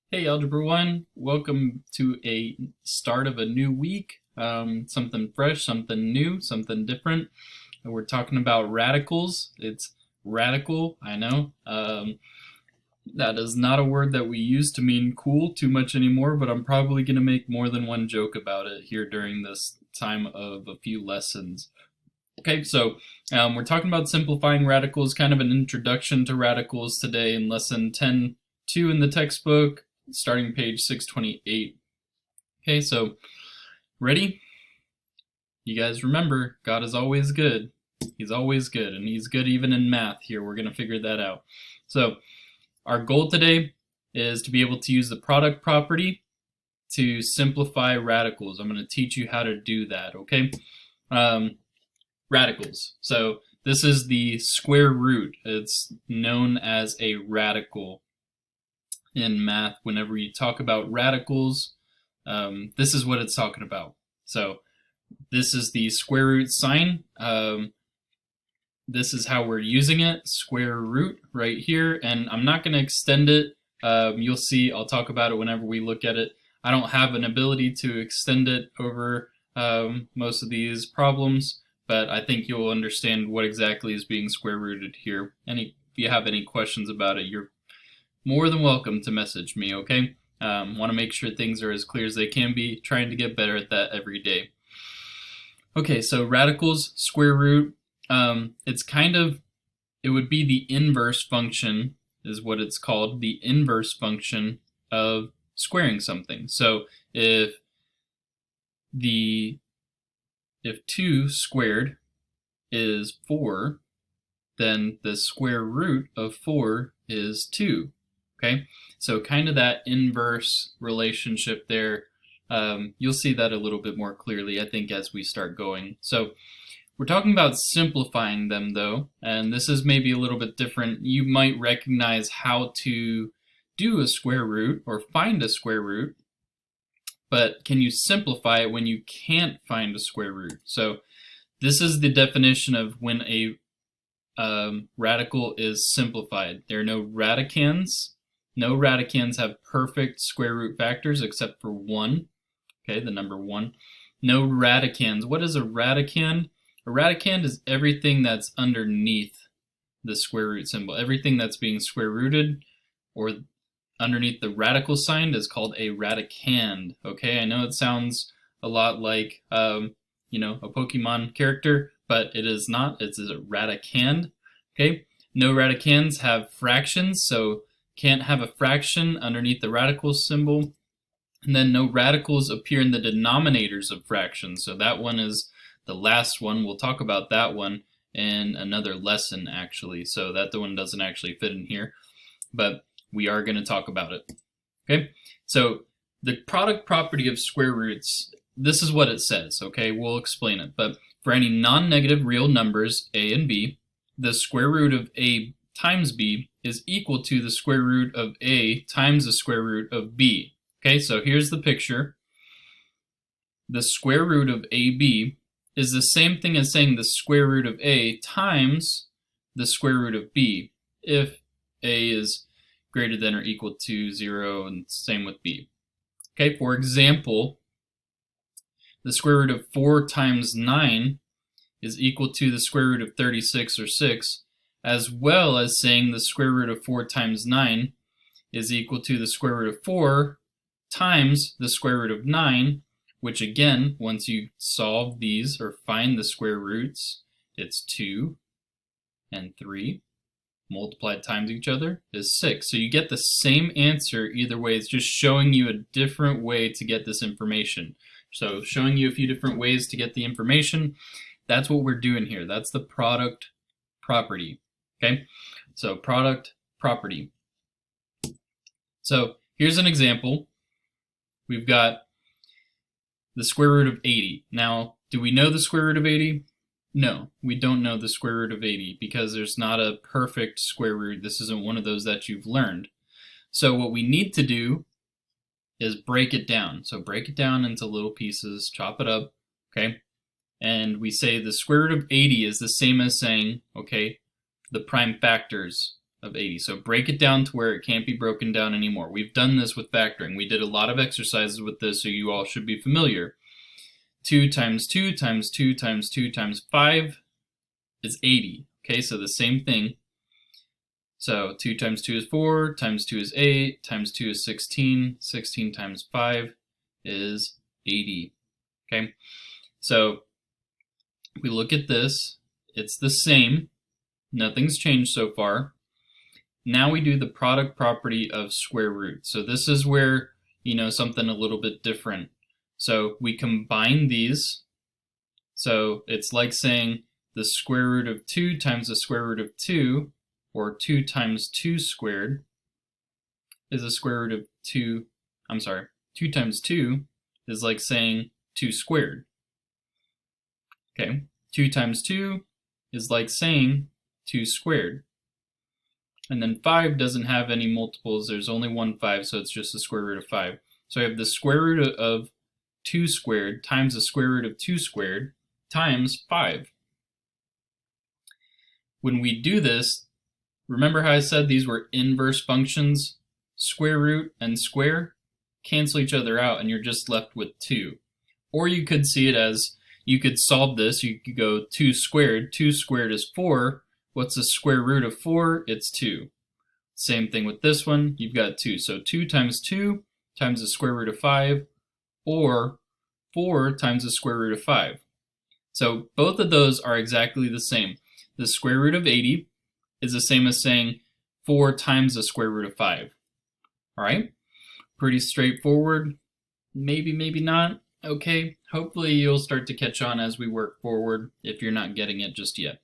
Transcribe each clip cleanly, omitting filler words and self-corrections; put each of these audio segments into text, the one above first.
Hey, Algebra 1, welcome to a start of a new week. Something fresh, something new, something different. We're talking about radicals. It's radical, I know. That is not a word that we use to mean cool too much anymore, but I'm probably going to make more than one joke about it here during this time of a few lessons. Okay, so we're talking about simplifying radicals, kind of an introduction to radicals today in lesson 10.2 in the textbook, starting page 628. Okay, so ready? You guys remember, God is always good. He's always good, and he's good even in math here. We're going to figure that out. So our goal today is to be able to use the product property to simplify radicals. I'm going to teach you how to do that, okay? Radicals. So this is the square root. It's known as a radical in math. Whenever you talk about radicals, this is what it's talking about. So this is the square root sign. This is how we're using it, square root right here, and I'm not going to extend it. You'll see, I'll talk about it whenever we look at it. I don't have an ability to extend it over most of these problems, but I think you'll understand what exactly is being square rooted here. If you have any questions about it, you're more than welcome to message me, okay? Want to make sure things are as clear as they can be, trying to get better at that every day. Okay, so radicals, square root, it would be the inverse function is what it's called, the inverse function of squaring something. So if 2 squared is 4, then the square root of 4 is 2. Okay, so kind of that inverse relationship there. You'll see that a little bit more clearly, I think, as we start going. So we're talking about simplifying them, though, and this is maybe a little bit different. You might recognize how to do a square root or find a square root, but can you simplify it when you can't find a square root? So this is the definition of when a radical is simplified. There are no radicands. No radicands have perfect square root factors except for 1. Okay, the number 1. No radicands. What is a radicand? A radicand is everything that's underneath the square root symbol. Everything that's being square rooted or underneath the radical sign is called a radicand. Okay, I know it sounds a lot like a Pokemon character, but it is not. It's a radicand. Okay, no radicands have fractions, so can't have a fraction underneath the radical symbol. And then no radicals appear in the denominators of fractions. So that one is the last one. We'll talk about that one in another lesson, actually. So that one doesn't actually fit in here, but we are going to talk about it. Okay, so the product property of square roots, this is what it says. Okay, we'll explain it. But for any non-negative real numbers, a and b, the square root of a times b is equal to the square root of a times the square root of b. Okay, so here's the picture. The square root of ab is the same thing as saying the square root of a times the square root of b if a is greater than or equal to 0, and same with b. Okay, for example, the square root of 4 times 9 is equal to the square root of 36 or 6, as well as saying the square root of 4 times 9 is equal to the square root of 4 times the square root of 9, which again, once you solve these or find the square roots, it's 2 and 3 multiplied times each other is 6. So you get the same answer either way. It's just showing you a different way to get this information. So showing you a few different ways to get the information. That's what we're doing here. That's the product property. Okay, so product property. So here's an example. We've got the square root of 80. Now, do we know the square root of 80? No, we don't know the square root of 80 because there's not a perfect square root. This isn't one of those that you've learned. So what we need to do is break it down. So break it down into little pieces, chop it up, okay? And we say the square root of 80 is the same as saying, okay, the prime factors of 80. So break it down to where it can't be broken down anymore. We've done this with factoring. We did a lot of exercises with this, so you all should be familiar. 2 times 2 times 2 times 2 times 5 is 80. Okay, so the same thing. So 2 times 2 is 4, times 2 is 8, times 2 is 16, 16 times 5 is 80. Okay, so we look at this, it's the same, nothing's changed so far. Now we do the product property of square root. So this is where, something a little bit different. So we combine these. So it's like saying the square root of 2 times the square root of 2, or 2 times 2 squared, is the square root of 2, 2 times 2 is like saying 2 squared. Okay, 2 times 2 is like saying 2 squared. And then 5 doesn't have any multiples, there's only one 5, so it's just the square root of 5. So I have the square root of 2 squared times the square root of 2 squared times 5. When we do this, remember how I said these were inverse functions? Square root and square cancel each other out and you're just left with 2. Or you could see it as, you could solve this, you could go 2 squared is 4. What's the square root of 4? It's 2. Same thing with this one, you've got 2. So 2 times the square root of 5, or 4 times the square root of 5. So both of those are exactly the same. The square root of 80 is the same as saying 4 times the square root of 5. Alright? Pretty straightforward. Maybe, maybe not. Okay, hopefully you'll start to catch on as we work forward if you're not getting it just yet.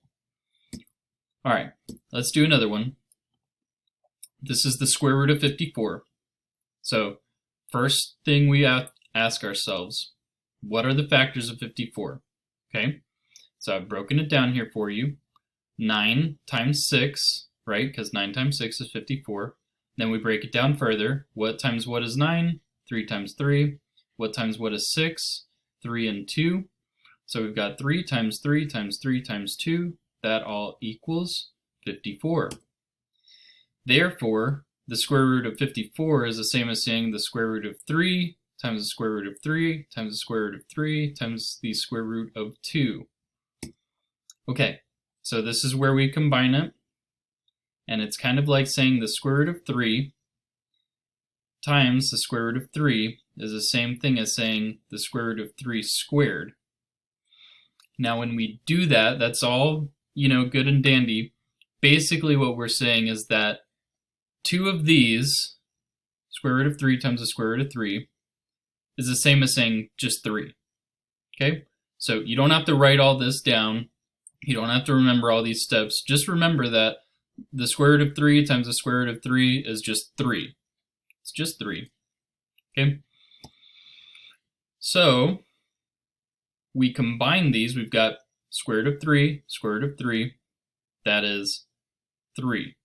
Alright, let's do another one. This is the square root of 54. So, first thing we ask ourselves, what are the factors of 54? Okay, so I've broken it down here for you. 9 times 6, right? Because 9 times 6 is 54. Then we break it down further. What times what is 9? 3 times 3. What times what is 6? 3 and 2. So we've got 3 times 3 times 3 times 2. That all equals 54. Therefore, the square root of 54 is the same as saying the square root of 3 times the square root of 3 times the square root of 3 times the square root of 2. Okay, so this is where we combine it. And it's kind of like saying the square root of 3 times the square root of 3 is the same thing as saying the square root of 3 squared. Now when we do that, that's all, good and dandy. Basically what we're saying is that 2 of these, square root of 3 times the square root of 3, is the same as saying just 3. Okay? So you don't have to write all this down. You don't have to remember all these steps. Just remember that the square root of 3 times the square root of 3 is just 3. It's just 3. Okay? So we combine these. We've got square root of 3, square root of 3. That is 3.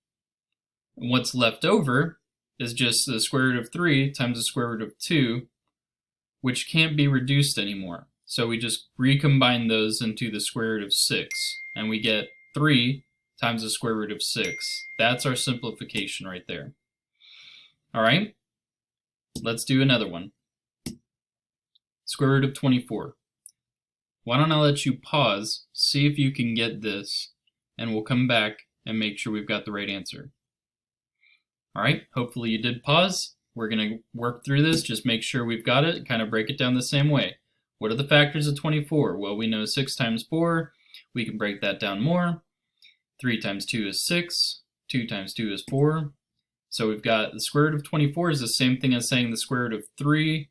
And what's left over is just the square root of 3 times the square root of 2, which can't be reduced anymore. So we just recombine those into the square root of 6, and we get 3 times the square root of 6. That's our simplification right there. Alright, let's do another one. Square root of 24. Why don't I let you pause, see if you can get this, and we'll come back and make sure we've got the right answer. Alright, hopefully you did pause. We're going to work through this, just make sure we've got it, kind of break it down the same way. What are the factors of 24? Well, we know 6 times 4. We can break that down more. 3 times 2 is 6. 2 times 2 is 4. So we've got the square root of 24 is the same thing as saying the square root of 3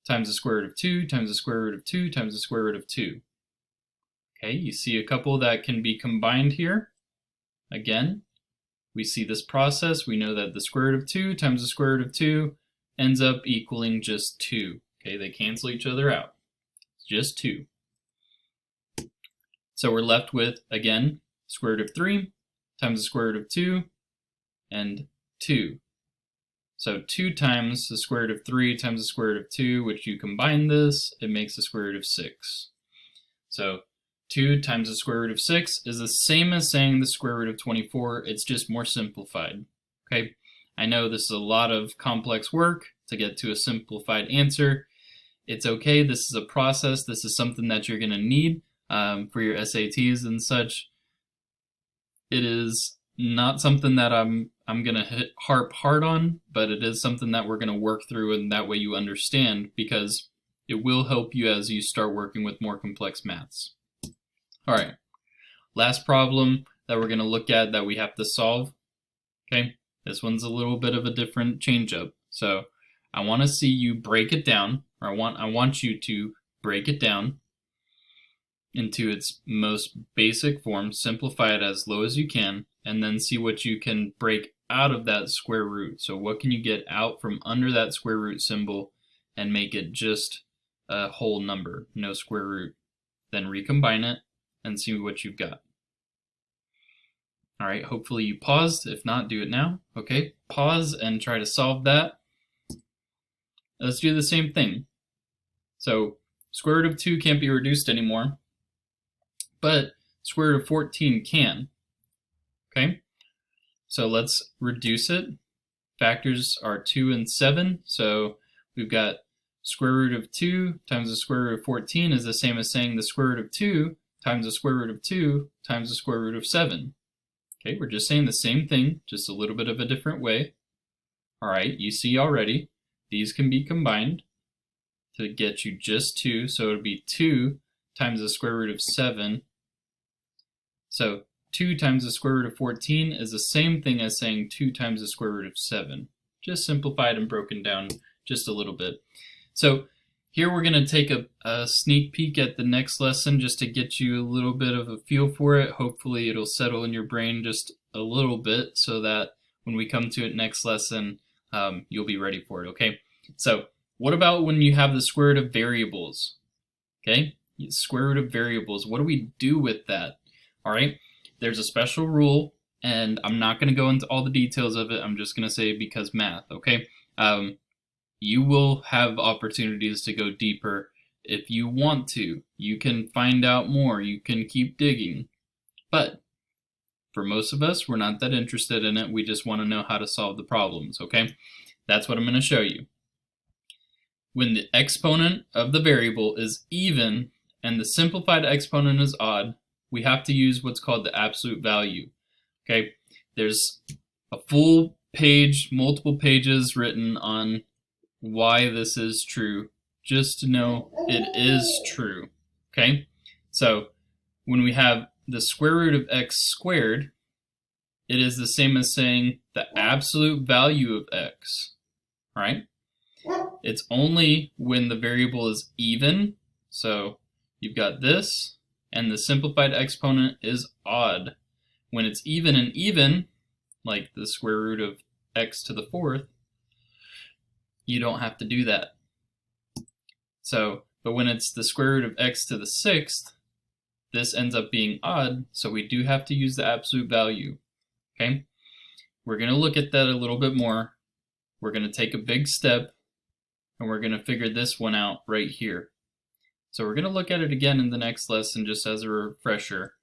times the square root of 2 times the square root of 2 times the square root of 2. Okay, you see a couple that can be combined here. Again, we see this process. We know that the square root of 2 times the square root of 2 ends up equaling just 2. Okay, they cancel each other out. It's just 2. So we're left with, again, square root of 3 times the square root of 2 and 2. So 2 times the square root of 3 times the square root of 2, which you combine this, it makes the square root of 6. So 2 times the square root of 6 is the same as saying the square root of 24. It's just more simplified. Okay, I know this is a lot of complex work to get to a simplified answer. It's okay. This is a process. This is something that you're going to need for your SATs and such. It is not something that I'm going to harp hard on, but it is something that we're going to work through, and that way you understand, because it will help you as you start working with more complex maths. All right, last problem that we're going to look at that we have to solve. Okay, this one's a little bit of a different change up. So I want to see you break it down, or I want you to break it down into its most basic form, simplify it as low as you can, and then see what you can break out of that square root. So what can you get out from under that square root symbol and make it just a whole number, no square root. Then recombine it and see what you've got. All right, hopefully you paused. If not, do it now. Okay, pause and try to solve that. Let's do the same thing. So square root of 2 can't be reduced anymore, but square root of 14 can. Okay, so let's reduce it. Factors are 2 and 7, so we've got square root of 2 times the square root of 14 is the same as saying the square root of 2 times the square root of 2 times the square root of 7. Okay, we're just saying the same thing, just a little bit of a different way. All right, you see already, these can be combined to get you just 2, so it would be 2 times the square root of 7. So 2 times the square root of 14 is the same thing as saying 2 times the square root of 7. Just simplified and broken down just a little bit. So here we're going to take a sneak peek at the next lesson just to get you a little bit of a feel for it. Hopefully it'll settle in your brain just a little bit so that when we come to it next lesson, you'll be ready for it, okay? So what about when you have the square root of variables? Okay, square root of variables. What do we do with that? All right, there's a special rule, and I'm not going to go into all the details of it. I'm just going to say because math, okay? You will have opportunities to go deeper if you want to. You can find out more. You can keep digging. But for most of us, we're not that interested in it. We just want to know how to solve the problems, okay? That's what I'm going to show you. When the exponent of the variable is even and the simplified exponent is odd, we have to use what's called the absolute value, okay? There's a full page, multiple pages written on why this is true. Just to know it is true, okay? So when we have the square root of x squared, it is the same as saying the absolute value of x, right? It's only when the variable is even, so you've got this, and the simplified exponent is odd. When it's even and even, like the square root of x to the 4th, you don't have to do that. So, but when it's the square root of x to the 6th, this ends up being odd, so we do have to use the absolute value, okay? We're going to look at that a little bit more. We're going to take a big step, and we're going to figure this one out right here. So we're going to look at it again in the next lesson just as a refresher,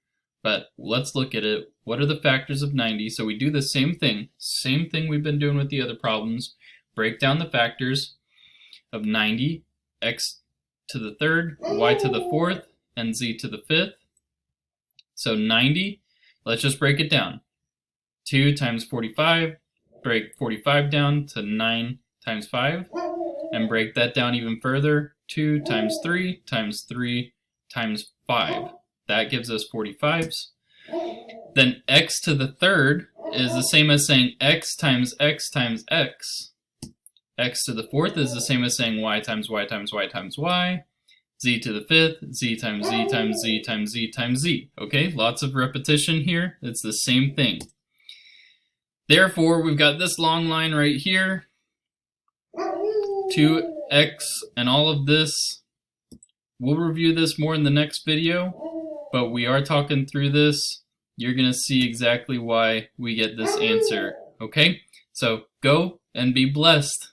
but let's look at it. What are the factors of 90? So we do the same thing we've been doing with the other problems. Break down the factors of 90, x to the 3rd, y to the 4th, and z to the 5th. So 90, let's just break it down. 2 times 45, break 45 down to 9 times 5, and break that down even further. 2 times 3 times 3 times 5. That gives us 45s. Then x to the 3rd is the same as saying x times x times x. X to the 4th is the same as saying y times y times y times y. Z to the 5th, z times z times z times z times z. Okay, lots of repetition here. It's the same thing. Therefore, we've got this long line right here. 2x and all of this. We'll review this more in the next video, but we are talking through this. You're going to see exactly why we get this answer. Okay, so go and be blessed.